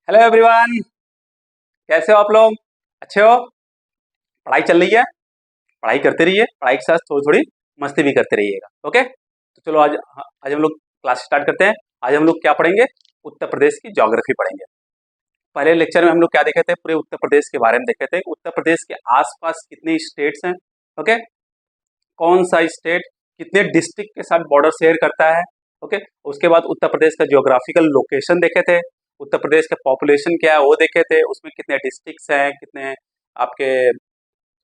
Hello everyone. कैसे हो आप लोग? अच्छे हो? पढ़ाई चल रही है? पढ़ाई करते रहिए, पढ़ाई के साथ थोड़ी थोड़ी मस्ती भी करते रहिएगा। ओके, तो चलो आज हम लोग क्लास स्टार्ट करते हैं। आज हम लोग क्या पढ़ेंगे? उत्तर प्रदेश की ज्योग्राफी पढ़ेंगे। पहले लेक्चर में हम लोग क्या देखे थे? पूरे उत्तर प्रदेश के बारे में देखे थे। उत्तर प्रदेश के आसपास कितने स्टेट्स हैं, ओके, कौन सा स्टेट कितने डिस्ट्रिक्ट के साथ बॉर्डर शेयर करता है, ओके। उसके बाद उत्तर प्रदेश का ज्योग्राफिकल लोकेशन देखे थे। उत्तर प्रदेश का पॉपुलेशन क्या है वो देखे थे। उसमें कितने डिस्ट्रिक्ट्स हैं, कितने आपके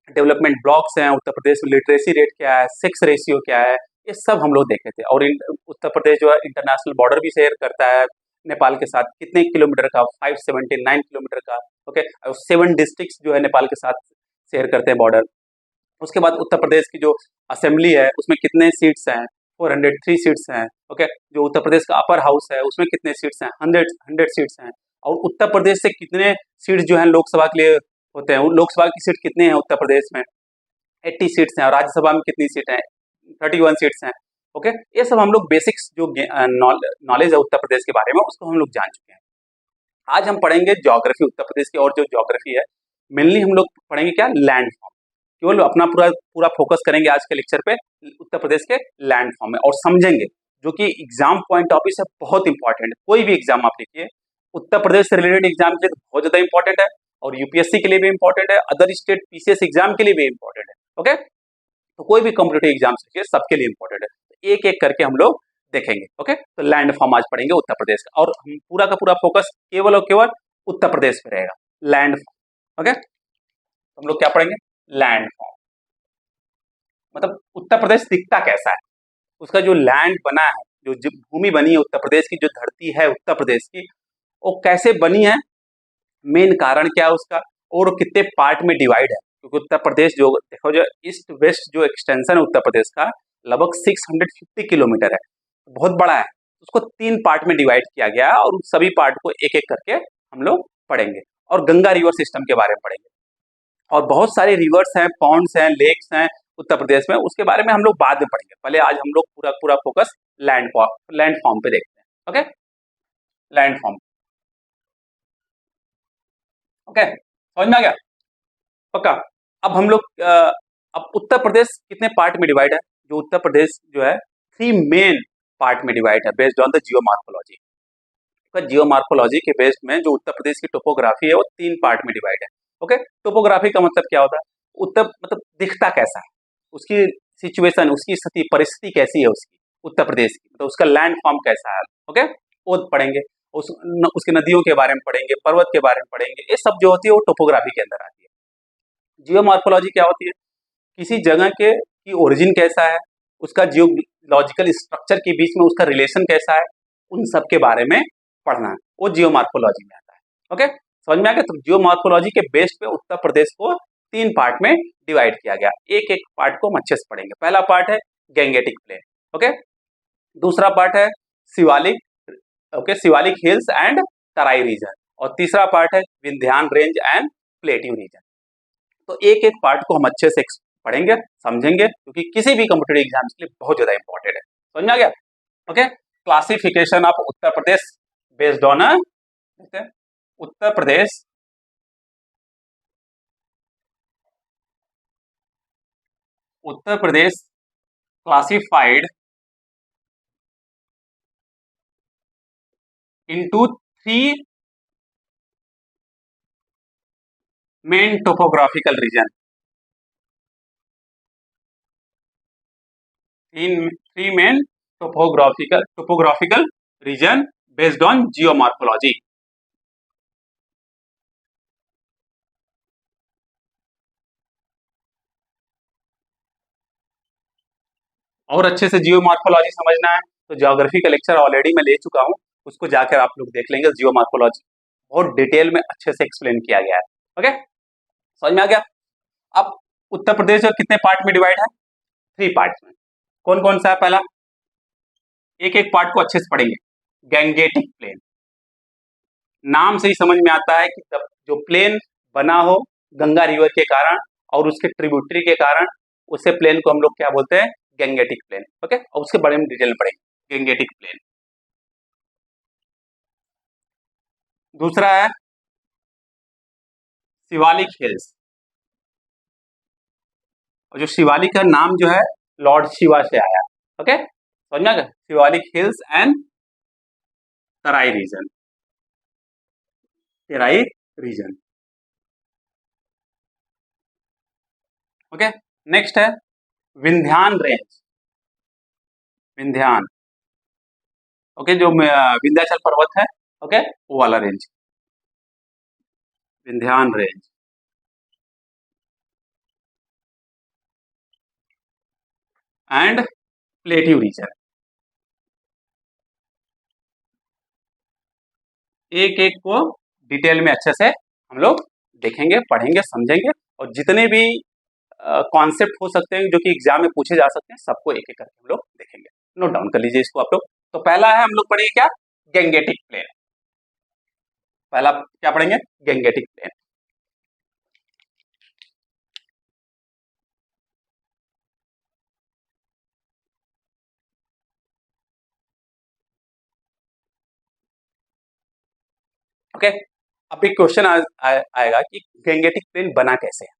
डेवलपमेंट ब्लॉक्स हैं, उत्तर प्रदेश में लिटरेसी रेट क्या है, सेक्स रेशियो क्या है, ये सब हम लोग देखे थे। और उत्तर प्रदेश जो है इंटरनेशनल बॉर्डर भी शेयर करता है नेपाल के साथ। कितने किलोमीटर का? 579 किलोमीटर का, ओके। और 7 डिस्ट्रिक्ट्स जो है नेपाल के साथ शेयर करते हैं बॉर्डर। उसके बाद उत्तर प्रदेश की जो असेंबली है उसमें कितने सीट्स हैं? 403 सीट्स हैं, ओके। जो उत्तर प्रदेश का अपर हाउस है उसमें कितने सीट्स हैं? 100 सीट्स हैं। और उत्तर प्रदेश से कितने सीट्स जो हैं लोकसभा के लिए होते हैं? लोकसभा की सीट कितनी है उत्तर प्रदेश में? 80 सीट्स हैं। और राज्यसभा में कितनी सीट हैं? 31 सीट्स हैं, ओके। ये सब हम लोग बेसिक्स जो नॉलेज है उत्तर प्रदेश के बारे में उसको हम लोग जान चुके हैं। आज हम पढ़ेंगे ज्योग्राफी उत्तर प्रदेश की। और जो ज्योग्राफी है मेनली हम लोग पढ़ेंगे क्या? Land form. केवल अपना पूरा पूरा फोकस करेंगे आज के लेक्चर पे उत्तर प्रदेश के लैंड फॉर्म में, और समझेंगे जो कि एग्जाम पॉइंट ऑफ व्यू से बहुत इंपॉर्टेंट है। कोई भी एग्जाम आप लिखिए, उत्तर प्रदेश से रिलेटेड एग्जाम के लिए तो बहुत ज्यादा इंपॉर्टेंट है, और यूपीएससी के लिए भी इंपॉर्टेंट है, अदर स्टेट पीसीएस एग्जाम के लिए भी इंपॉर्टेंट है, ओके। तो कोई भी कॉम्पिटेटिव एग्जाम लिखिए सबके लिए इंपॉर्टेंट है। तो एक एक करके हम लोग देखेंगे, ओके। तो लैंड फॉर्म आज पढ़ेंगे उत्तर प्रदेश का, और हम पूरा का पूरा फोकस केवल और केवल उत्तर प्रदेश पे रहेगा, लैंड फॉर्म, ओके। हम लोग क्या पढ़ेंगे? लैंड फॉर्म मतलब उत्तर प्रदेश दिखता कैसा है, उसका जो लैंड बना है, जो भूमि बनी है उत्तर प्रदेश की, जो धरती है उत्तर प्रदेश की, वो कैसे बनी है, मेन कारण क्या है उसका, और कितने पार्ट में डिवाइड है। क्योंकि उत्तर प्रदेश जो देखो, जो ईस्ट वेस्ट जो एक्सटेंशन है उत्तर प्रदेश का लगभग 650 किलोमीटर है, बहुत बड़ा है। उसको 3 पार्ट में डिवाइड किया गया है, और उन सभी पार्ट को एक एक करके हम लोग पढ़ेंगे। और गंगा रिवर सिस्टम के बारे में पढ़ेंगे, और बहुत सारे रिवर्स हैं, पॉन्ड्स हैं, लेक्स हैं उत्तर प्रदेश में, उसके बारे में हम लोग बाद में पढ़ेंगे। पहले आज हम लोग पूरा पूरा फोकस लैंड फॉर्म पे देखते हैं, ओके। लैंड फॉर्म, ओके, समझ में आ गया? पक्का। अब हम लोग अब उत्तर प्रदेश कितने पार्ट में डिवाइड है? जो उत्तर प्रदेश जो है 3 मेन पार्ट में डिवाइड है बेस्ड ऑन द जियोमार्फोलॉजी। जियोमार्फोलॉजी के बेस्ड में जो उत्तर प्रदेश की टोपोग्राफी है वो 3 पार्ट में डिवाइड है, ओके। टोपोग्राफी का मतलब क्या होता है? उत्तर मतलब दिखता कैसा है, उसकी सिचुएशन, उसकी स्थिति परिस्थिति कैसी है उसकी, उत्तर प्रदेश की, तो उसका लैंड फॉर्म कैसा है, ओके, वो पढ़ेंगे। उसके नदियों के बारे में पढ़ेंगे, पर्वत के बारे में पढ़ेंगे। ये सब जो होती है वो टोपोग्राफी के अंदर आती है। जियोमार्फोलॉजी क्या होती है? किसी जगह के की ओरिजिन कैसा है, उसका जियोलॉजिकल स्ट्रक्चर के बीच में उसका रिलेशन कैसा है, उन सब के बारे में पढ़ना है, वो जियोमार्फोलॉजी में आता है, ओके। समझ में आ गया? तो जियोमार्फोलॉजी के बेस पे उत्तर प्रदेश को 3 पार्ट में डिवाइड किया गया। एक एक पार्ट को हम अच्छे से पढ़ेंगे। पहला पार्ट है गैंगेटिक प्लेन, ओके। दूसरा पार्ट है Shivalik, okay, Shivalik hills and Terai region. और तीसरा पार्ट है Vindhyan range and plateau region. तो एक एक पार्ट को हम अच्छे से पढ़ेंगे, समझेंगे, क्योंकि किसी भी कॉम्पिटेटिव एग्जाम के लिए बहुत ज्यादा इंपॉर्टेंट है। समझ में आ गया? Okay. Classification of Uttar Pradesh based on Uttar Pradesh classified into 3 main topographical region. 3 main topographical region based on geomorphology. और अच्छे से जियोमॉर्फोलॉजी समझना है तो ज्योग्राफी का लेक्चर ऑलरेडी मैं ले चुका हूँ, उसको जाकर आप लोग देख लेंगे। जियोमॉर्फोलॉजी बहुत डिटेल में अच्छे से एक्सप्लेन किया गया है, ओके। समझ में आ गया? अब उत्तर प्रदेश कितने पार्ट में डिवाइड है? 3 पार्ट में। कौन कौन सा है? पहला, एक एक पार्ट को अच्छे से पढ़ेंगे। गैंगेटिक प्लेन, नाम से ही समझ में आता है कि जो प्लेन बना हो गंगा रिवर के कारण और उसके ट्रिब्यूटरी के कारण, उसे प्लेन को हम लोग क्या बोलते हैं? Gangetic plain, okay. और उसके बारे में डिटेल में पढ़ेंगे। गैंगेटिक प्लेन, दूसरा है शिवालिक हिल्स, और जो शिवालिक का नाम जो है लॉर्ड शिवा से आया। ओके, समझ में आ गया? Shivalik hills and Terai region, Terai region. Okay, next है विंध्यान रेंज, विंध्यान। ओके, जो विंध्याचल पर्वत है, ओके, वो वाला range, Vindhyan range. And plateau reason. एक एक को डिटेल में अच्छे से हम लोग देखेंगे, पढ़ेंगे, समझेंगे, और जितने भी कॉन्सेप्ट हो सकते हैं जो कि एग्जाम में पूछे जा सकते हैं, सबको एक एक करके हम लोग देखेंगे। नोट डाउन कर लीजिए इसको आप लोग। तो पहला है, हम लोग पढ़ेंगे क्या? Gangetic plain. पहला क्या पढ़ेंगे? Gangetic plain. ओके, अब एक क्वेश्चन आएगा कि गैंगेटिक प्लेन बना कैसे है।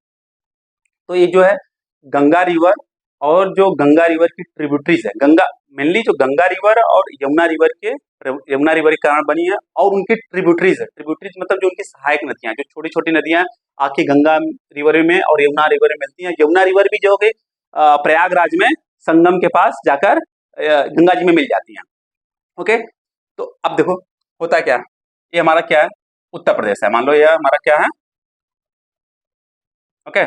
तो ये जो है गंगा रिवर और जो गंगा रिवर की ट्रिब्यूटरीज है, गंगा मेनली जो गंगा रिवर और यमुना रिवर के कारण बनी है, और उनकी ट्रिब्यूटरीज है। ट्रिब्यूटरीज मतलब जो उनकी सहायक नदियां, जो छोटी छोटी नदियां आके गंगा रिवर में और यमुना रिवर में मिलती हैं। यमुना रिवर भी जो है प्रयागराज में संगम के पास जाकर गंगा जी में मिल जाती हैं। ओके, तो अब देखो होता क्या है, ये हमारा क्या है? उत्तर प्रदेश है, मान लो ये हमारा क्या है? ओके,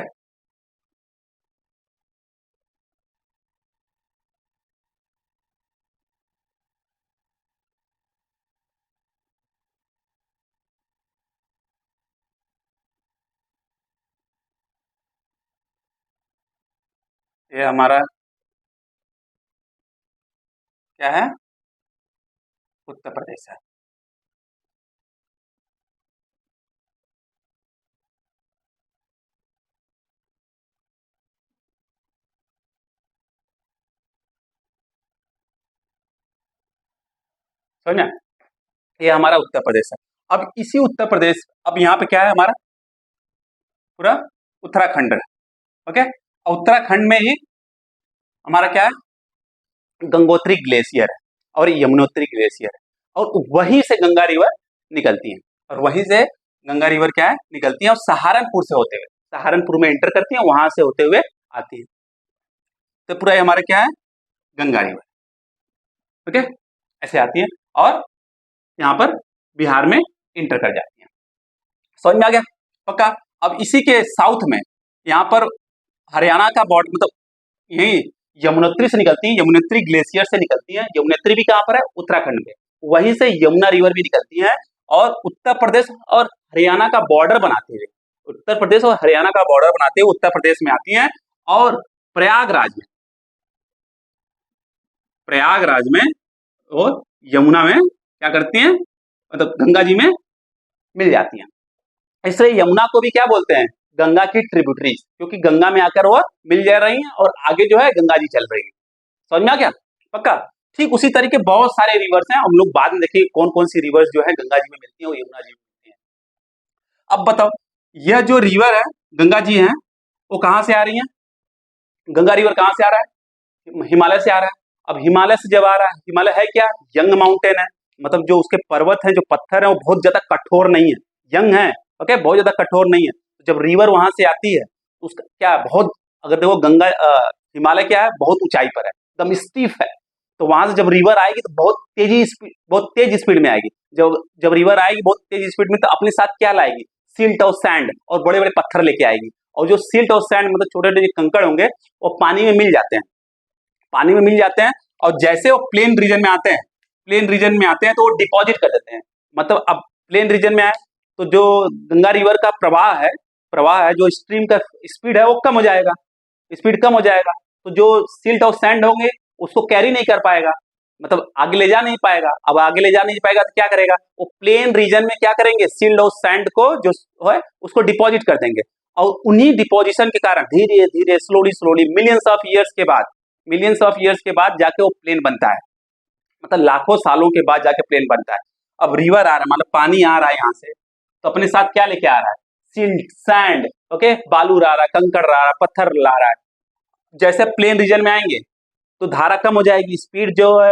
ये हमारा क्या है? उत्तर प्रदेश है। समझ में? ये हमारा उत्तर प्रदेश है। अब इसी उत्तर प्रदेश, अब यहाँ पे क्या है हमारा? पूरा उत्तराखंड है। ओके, उत्तराखंड में ही हमारा क्या है? गंगोत्री ग्लेशियर है और यमुनोत्री ग्लेशियर है, और वहीं से गंगा रिवर निकलती है, और वहीं से गंगा रिवर क्या है? निकलती है, और सहारनपुर से होते हुए, सहारनपुर में एंटर करती है, वहां से होते हुए आती है। तो पूरा ये हमारा क्या है? गंगा रिवर। ओके, ऐसे आती है और यहाँ पर बिहार में इंटर कर जाती है। समझ में आ गया? पक्का। अब इसी के साउथ में यहाँ पर हरियाणा का बॉर्डर, मतलब यही यमुनोत्री से निकलती है, यमुनोत्री ग्लेशियर से निकलती है। यमुनोत्री भी कहाँ पर है? उत्तराखंड में। वहीं से यमुना रिवर भी निकलती है, और उत्तर प्रदेश और हरियाणा का बॉर्डर बनाते हुए, उत्तर प्रदेश और हरियाणा का बॉर्डर बनाते हुए उत्तर प्रदेश में आती हैं, और प्रयागराज में, प्रयागराज में और यमुना में क्या करती हैं? मतलब गंगा जी में मिल जाती हैं। इसलिए यमुना को भी क्या बोलते हैं? गंगा की ट्रिब्यूटरीज, क्योंकि गंगा में आकर वो मिल जा रही हैं, और आगे जो है गंगा जी चल रही है। समझ में आ गया? पक्का। ठीक उसी तरीके बहुत सारे रिवर्स हैं, हम लोग बाद में देखेंगे कौन कौन सी रिवर्स जो है गंगा जी में मिलती है और यमुना जी में मिलती है। अब बताओ, यह जो रिवर है गंगा जी है, वो कहाँ से आ रही है? गंगा रिवर कहाँ से आ रहा है? हिमालय से आ रहा है। अब हिमालय से जब आ रहा है, हिमालय है क्या? यंग माउंटेन है, मतलब जो उसके पर्वत है, जो पत्थर है, वो बहुत ज्यादा कठोर नहीं है, यंग है। ओके, बहुत ज्यादा कठोर नहीं है। तो जब रिवर वहां से आती है तो उसका क्या है? बहुत, अगर देखो गंगा हिमालय क्या है? बहुत ऊंचाई पर है, एकदम स्टीफ है। तो वहां से जब रिवर आएगी तो बहुत तेज स्पीड में आएगी। जब जब रिवर आएगी बहुत तेज स्पीड में, तो अपने साथ क्या लाएगी? सिल्ट और सैंड और बड़े बड़े पत्थर लेके आएगी। और जो सिल्ट और सैंड मतलब छोटे छोटे कंकड़ होंगे, वो पानी में मिल जाते हैं, पानी में मिल जाते हैं, और जैसे वो प्लेन रीजन में आते हैं, प्लेन रीजन में आते हैं तो वो डिपॉजिट कर देते हैं। मतलब अब प्लेन रीजन में आए तो जो गंगा रिवर का प्रवाह है, जो स्ट्रीम का स्पीड है वो कम हो जाएगा, स्पीड कम हो जाएगा। तो जो सिल्ट और सैंड होंगे उसको कैरी नहीं कर पाएगा, मतलब आगे ले जा नहीं पाएगा। अब आगे ले जा नहीं पाएगा तो क्या करेगा? वो प्लेन रीजन में क्या करेंगे? सिल्ट और सैंड को जो है उसको डिपॉजिट कर देंगे, और उन्हीं डिपोजिशन के कारण धीरे धीरे slowly slowly millions of years के बाद जाके वो प्लेन बनता है, मतलब लाखों सालों के बाद जाके प्लेन बनता है। अब रिवर आ रहा है, मतलब पानी आ रहा है यहाँ से, तो अपने साथ क्या लेके आ रहा है? सिल्ट, सैंड, ओके, बालू ला रहा है, कंकड़ ला रहा है, पत्थर ला रहा है। जैसे प्लेन रीजन में आएंगे तो धारा कम हो जाएगी, स्पीड जो है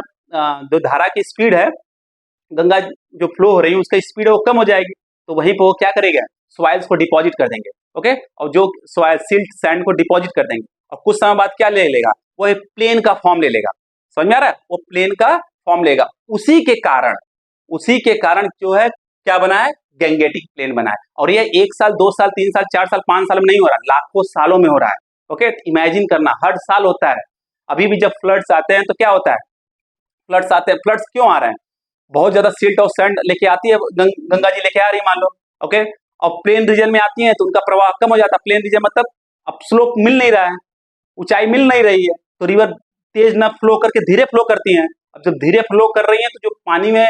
जो धारा की स्पीड है, गंगा जो फ्लो हो रही है उसका स्पीड है वो कम हो जाएगी, तो वहीं पर वो क्या करेगा? सॉइल्स को डिपॉजिट कर देंगे, ओके, और जो सॉइल सिल्ट सैंड को डिपॉजिट कर देंगे और कुछ समय बाद क्या ले लेगा? वो एक प्लेन का फॉर्म ले लेगा। समझ में आ रहा है? वो प्लेन का फॉर्म लेगा। उसी के कारण जो है क्या बना है? गैंगेटिक प्लेन बना है। और ये 1 साल 2 साल 3 साल 4 साल 5 साल में नहीं हो रहा, लाखों सालों में हो रहा है। ओके, इमेजिन करना, हर साल होता है। अभी भी जब फ्लड्स आते हैं तो क्या होता है? फ्लड्स आते हैं, फ्लड्स क्यों आ रहे हैं? बहुत ज्यादा सिल्ट और सैंड लेके आती है, गंगा जी लेके आ रही है मान लो, ओके, और प्लेन रीजन में आती है तो उनका प्रवाह कम हो जाता है। प्लेन रीजन मतलब अब स्लोप मिल नहीं रहा है, ऊंचाई मिल नहीं रही है, तो रिवर तेज ना फ्लो करके धीरे फ्लो करती हैं। अब जब धीरे फ्लो कर रही हैं तो जो पानी में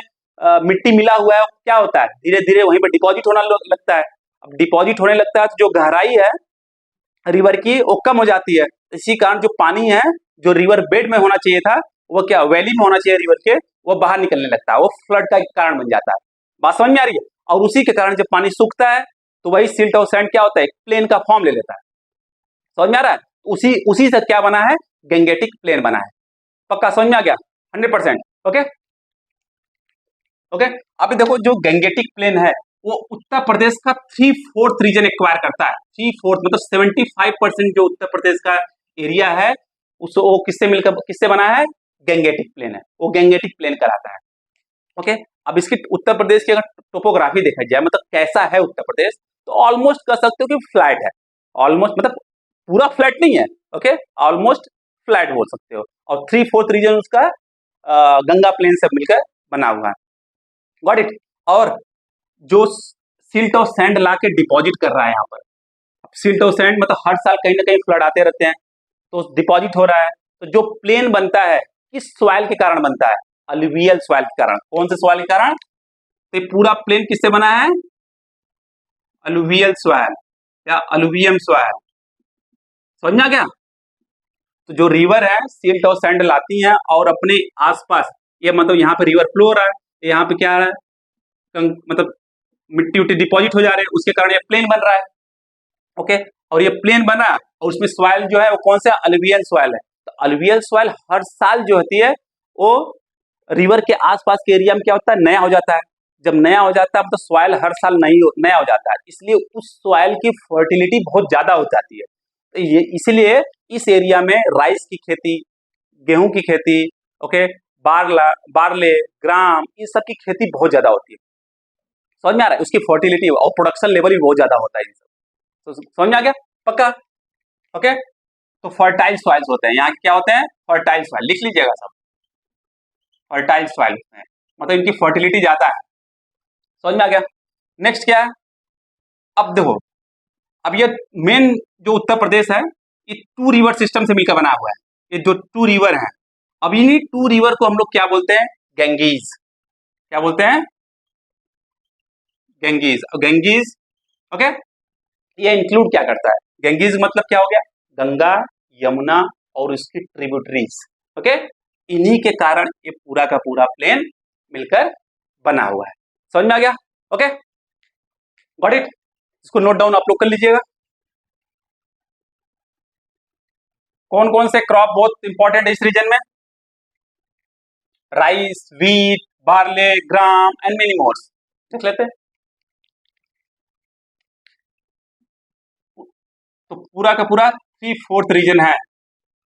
मिट्टी मिला हुआ है क्या होता है? धीरे धीरे वहीं पर डिपॉजिट होना लगता है। अब डिपॉजिट होने लगता है तो जो गहराई है रिवर की वो कम हो जाती है। इसी कारण जो पानी है जो रिवर बेड में होना चाहिए था, वो क्या वैली में होना चाहिए रिवर के, वो बाहर निकलने लगता है, वो फ्लड का कारण बन जाता है। बात समझ में आ रही है? और उसी के कारण जब पानी सूखता है तो वही सिल्ट और सैंड क्या होता है? प्लेन का फॉर्म ले लेता है। समझ में आ रहा है? उसी उसी से क्या बना है? गैंगेटिक प्लेन बना है। पक्का समझ में आ गया? 100%। Okay okay. अब देखो जो गैंगेटिक प्लेन है वो उत्तर प्रदेश का 3/4 रीजन एक्वायर करता है। 3/4 मतलब 75% जो उत्तर प्रदेश का एरिया है उस वो किससे बना है? गैंगेटिक प्लेन है, वो गैंगेटिक प्लेन कहलाता है। ओके, अब इसकी उत्तर प्रदेश की अगर टोपोग्राफी देखा जाए, मतलब कैसा है उत्तर प्रदेश, तो ऑलमोस्ट कह सकते हो कि फ्लैट है। ऑलमोस्ट मतलब पूरा फ्लैट नहीं है, ओके, ऑलमोस्ट फ्लैट बोल सकते हो। और 3/4 रीजन उसका गंगा प्लेन से मिलकर बना हुआ है। Got it? और जो सिल्ट और सैंड ला के डिपॉजिट कर रहा है यहाँ पर, सिल्ट और सैंड मतलब हर साल कहीं ना कहीं फ्लड आते रहते हैं तो डिपॉजिट हो रहा है, तो जो प्लेन बनता है किस सॉइल के कारण बनता है? अलुवियल सॉइल के कारण। कौन से सॉइल के कारण? तो पूरा प्लेन किससे बना है? अलुवियल सॉइल या अलुवियम सॉइल। समझना क्या? तो जो रिवर है सिल्ट और सैंड लाती हैं और अपने आसपास, ये मतलब यहाँ पे रिवर फ्लो हो रहा है, यहाँ पे क्या आ रहा है? मतलब मिट्टी उट्टी डिपॉजिट हो जा रहे हैं, उसके कारण ये प्लेन बन रहा है। ओके, और ये प्लेन बना और उसमें सॉइल जो है वो कौन सा? अलुवियल सॉइल है। तो अलुवियल सॉइल हर साल जो होती है वो रिवर के आसपास के एरिया में क्या होता है? नया हो जाता है। जब नया हो जाता है तो सॉइल हर साल नया हो जाता है, इसलिए उस सॉइल की फर्टिलिटी बहुत ज्यादा हो जाती है। तो ये इसलिए इस एरिया में राइस की खेती, गेहूं की खेती, ओके, बारले, ग्राम, इस सब की खेती बहुत ज्यादा होती है। समझ में आ रहा है? उसकी फर्टिलिटी और प्रोडक्शन लेवल भी बहुत ज्यादा होता है। तो समझ में आ गया? पक्का? ओके, तो फर्टाइल सॉइल्स होते हैं यहाँ के, क्या होते हैं? फर्टाइल सॉइल, लिख लीजिएगा सब। फर्टाइल सॉइल होते हैं मतलब इनकी फर्टिलिटी ज्यादा है। समझ में आ गया? नेक्स्ट क्या है? अब देखो, अब ये मेन जो उत्तर प्रदेश है ये 2 रिवर सिस्टम से मिलकर बना हुआ है। ये जो 2 रिवर हैं, अब इन्हीं 2 रिवर को हम लोग क्या बोलते हैं? गैंगीज। क्या बोलते हैं? गैंगीज। गैंगीज, ओके, ये इंक्लूड क्या करता है? गैंगीज मतलब क्या हो गया? गंगा, यमुना और उसकी ट्रिब्यूटरीज। ओके, इन्हीं के कारण ये पूरा का पूरा प्लेन मिलकर बना हुआ है। समझ में आ गया? Okay, got it? इसको नोट डाउन आप लोग कर लीजिएगा। कौन कौन से क्रॉप बहुत इंपॉर्टेंट है इस रीजन में? Rice, wheat, barley, gram and many mores. देख लेते हैं। तो पूरा का पूरा 3/4 रीजन है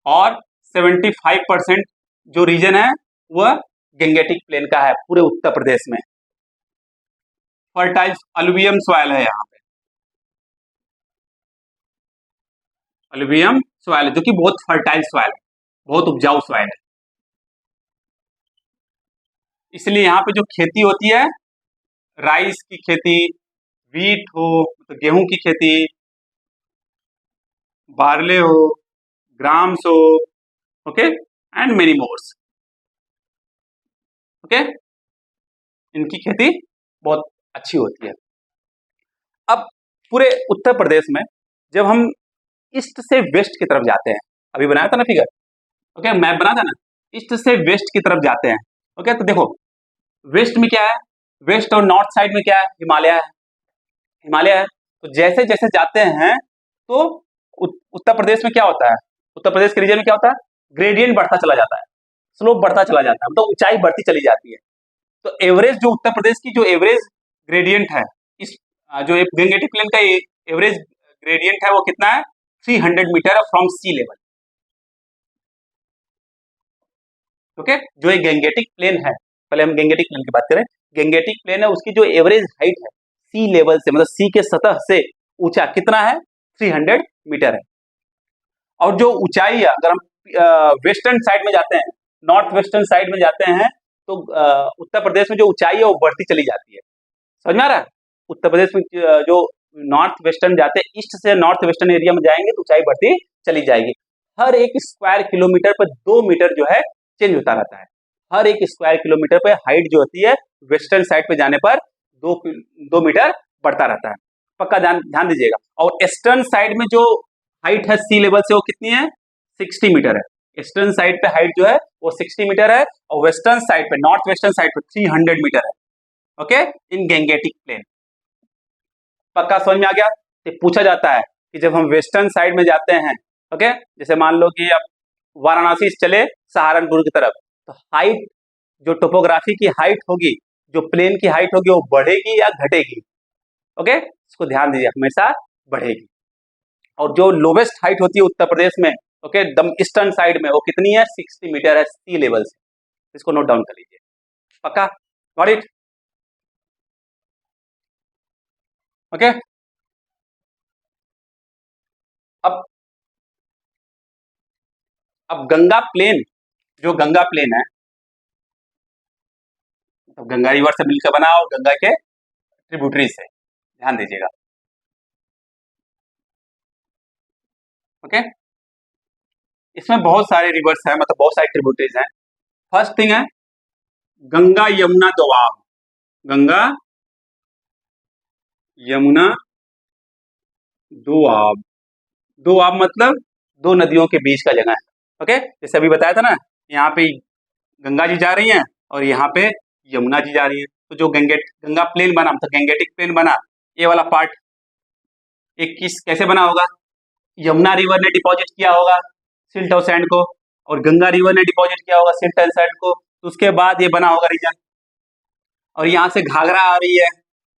और 75% जो रीजन है वह गैंगेटिक प्लेन का है पूरे उत्तर प्रदेश में। फर्टाइल अलुवियम सॉइल है यहाँ पे, अलुवियम सॉइल है जो कि बहुत फर्टाइल सॉइल है, बहुत उपजाऊ सॉइल है। इसलिए यहाँ पे जो खेती होती है, राइस की खेती, व्हीट हो तो गेहूं की खेती, बार्ले हो, ग्राम्स हो, okay, and many mores. Okay, इनकी खेती बहुत अच्छी होती है। अब पूरे उत्तर प्रदेश में जब हम ईस्ट से वेस्ट की तरफ जाते हैं, अभी बनाया था ना फिगर, ओके, मैप बना था ना, ईस्ट से वेस्ट की तरफ जाते हैं। ओके, तो देखो वेस्ट में क्या है? वेस्ट और नॉर्थ साइड में क्या है, हिमालय है, हिमालय है। तो जैसे जैसे जाते हैं तो उत्तर प्रदेश में क्या होता है, उत्तर प्रदेश के रीजन में क्या होता है, ग्रेडियंट बढ़ता चला जाता है, स्लोप बढ़ता चला जाता है, मतलब ऊंचाई बढ़ती चली जाती है। तो एवरेज जो उत्तर प्रदेश की जो एवरेज ग्रेडियंट है, इस जो गंगेटिक प्लेन का एवरेज ग्रेडियंट है वो कितना है, 300 metre from sea level. Okay, जो एक गंगेटिक प्लेन है, पहले हम गंगेटिक प्लेन की बात करें, गंगेटिक प्लेन है उसकी जो एवरेज हाइट है सी लेवल से, मतलब सी के सतह से ऊंचा कितना है, 300 मीटर है। और जो ऊंचाई है, अगर हम वेस्टर्न साइड में जाते हैं, नॉर्थ वेस्टर्न साइड में जाते हैं, तो उत्तर प्रदेश में जो ऊंचाई है वो बढ़ती चली जाती है। समझ में आ रहा है, उत्तर प्रदेश में जो नॉर्थ वेस्टर्न जाते हैं, ईस्ट से नॉर्थ वेस्टर्न एरिया में जाएंगे तो ऊंचाई बढ़ती चली जाएगी। हर एक स्क्वायर किलोमीटर पर 2 मीटर जो है चेंज होता रहता है। हर एक स्क्वायर किलोमीटर पे हाइट जो होती है वेस्टर्न साइड पे जाने पर 2 मीटर बढ़ता रहता है, पक्का ध्यान दीजिएगा। और ईस्टर्न साइड में जो हाइट है सी लेवल से वो कितनी है, 60 मीटर है। ईस्टर्न साइड पे हाइट जो है वो 60 मीटर है, और वेस्टर्न साइड पे, नॉर्थ वेस्टर्न साइड पे 300 मीटर है। ओके, इन गैंगेटिक प्लेन, पक्का समझ में आ गया। तो पूछा जाता है कि जब हम वेस्टर्न साइड में जाते हैं, ओके, जैसे मान लो कि आप वाराणसी से चले सहारनपुर की तरफ, तो हाइट, जो टोपोग्राफी की हाइट होगी, जो प्लेन की हाइट होगी, वो बढ़ेगी या घटेगी, ओके, इसको ध्यान दीजिए, हमेशा बढ़ेगी। और जो लोवेस्ट हाइट होती है उत्तर प्रदेश में, ओके, एकदम ईस्टर्न साइड में, वो कितनी है, 60 मीटर है सी लेवल से। इसको नोट डाउन कर लीजिए, पक्का, गॉट इट, ओके। अब गंगा प्लेन, जो गंगा प्लेन है, तो गंगा रिवर से मिलकर बना और गंगा के ट्रिब्यूटरी से, ध्यान दीजिएगा, ओके। इसमें बहुत सारे रिवर्स हैं, मतलब बहुत सारे ट्रिब्यूटरीज हैं। फर्स्ट थिंग है गंगा यमुना दोआब, गंगा यमुना दोआब, दोआब मतलब दो नदियों के बीच का जगह है, ओके। जैसे अभी बताया था ना, यहाँ पे गंगा जी जा रही हैं और यहाँ पे यमुना जी जा रही है, तो जो गंगा प्लेन बना, मतलब गंगेटिक प्लेन बना, ये वाला पार्ट एक किस कैसे बना होगा, यमुना रिवर ने डिपॉजिट किया होगा सिल्ट और सैंड को, और गंगा रिवर ने डिपॉजिट किया होगा सिल्ट एंड सैंड को, तो उसके बाद ये बना होगा रीजन। और यहाँ से घाघरा आ रही है,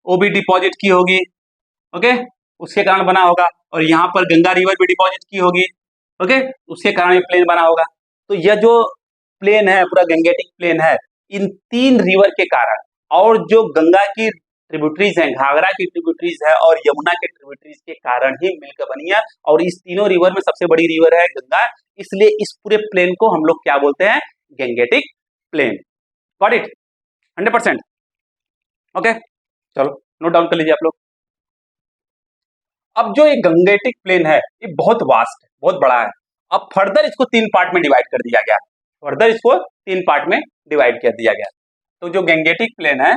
वो भी डिपॉजिट की होगी, ओके, उसके कारण बना होगा। और यहाँ पर गंगा रिवर भी डिपॉजिट की होगी, ओके, उसके कारण ये प्लेन बना होगा। तो यह जो प्लेन है पूरा गंगेटिक प्लेन है, इन 3 रिवर के कारण, और जो गंगा की ट्रिब्यूटरीज हैं, घाघरा की ट्रिब्यूटरीज है और यमुना के ट्रिब्यूटरीज के कारण ही मिलकर बनी है। और इस तीनों रिवर में सबसे बड़ी रिवर है गंगा, इसलिए इस पूरे प्लेन को हम लोग क्या बोलते हैं, Gangetic plain. Got it, 100%, okay. चलो नोट डाउन कर लीजिए आप लोग। अब जो ये गंगेटिक प्लेन है ये बहुत वास्ट है, बहुत बड़ा है। अब फर्दर इसको 3 पार्ट में डिवाइड कर दिया गया, फर्दर इसको 3 पार्ट में डिवाइड कर दिया गया। तो जो गंगेटिक प्लेन है,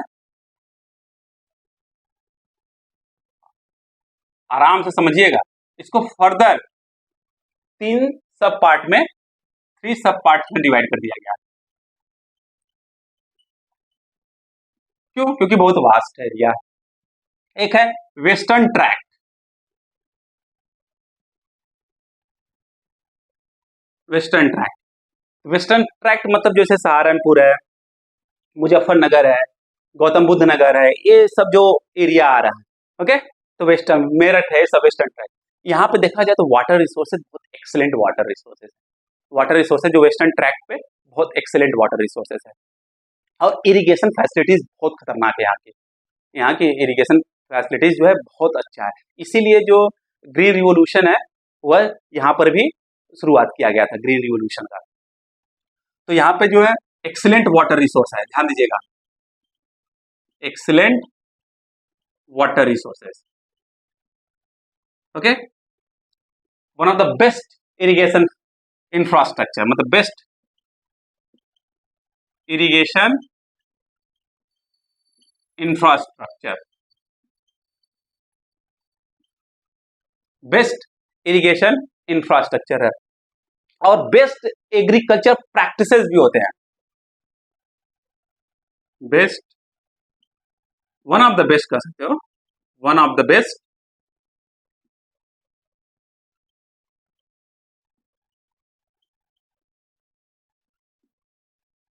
आराम से समझिएगा, इसको फर्दर 3 सब पार्ट में, 3 सब पार्ट में डिवाइड कर दिया गया। क्यों, क्योंकि बहुत वास्ट है एरिया। एक है western tract, western tract, western tract मतलब जैसे सहारनपुर है, मुजफ्फरनगर है, गौतम बुद्ध नगर है, ये सब जो एरिया आ रहा है, ओके, तो वेस्टर्न, मेरठ है, सब वेस्टर्न ट्रैक्ट। यहाँ पे देखा जाए तो वाटर रिसोर्सेज बहुत excellent water resources, water resources जो वेस्टर्न ट्रैक्ट पे बहुत एक्सेलेंट वाटर रिसोर्सेज है। और इरिगेशन फैसिलिटीज बहुत खतरनाक है यहाँ की इरिगेशन फैसिलिटीज जो है बहुत अच्छा है। इसीलिए जो ग्रीन रिवोल्यूशन है वह यहाँ पर भी शुरुआत किया गया था, ग्रीन रिवोल्यूशन का। तो यहाँ पे जो है एक्सीलेंट वाटर रिसोर्स है, ध्यान दीजिएगा, excellent water resources, okay. One of the best irrigation infrastructure, मतलब best irrigation infrastructure, best irrigation infrastructure है। और बेस्ट एग्रीकल्चर प्रैक्टिसेस भी होते हैं, best one of the best कह सकते हो, वन ऑफ द बेस्ट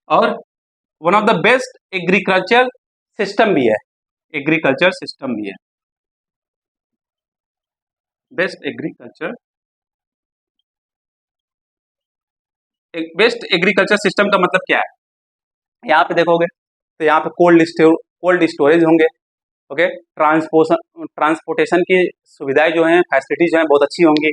और one of the best agriculture system भी है, एग्रीकल्चर सिस्टम भी है, best agriculture, best agriculture system का मतलब क्या है? यहाँ पे देखोगे तो यहाँ पे कोल्ड स्टोरेज होंगे, ओके, ट्रांसपोर्टेशन की सुविधाएं जो हैं, फैसिलिटीज जो हैं बहुत अच्छी होंगी,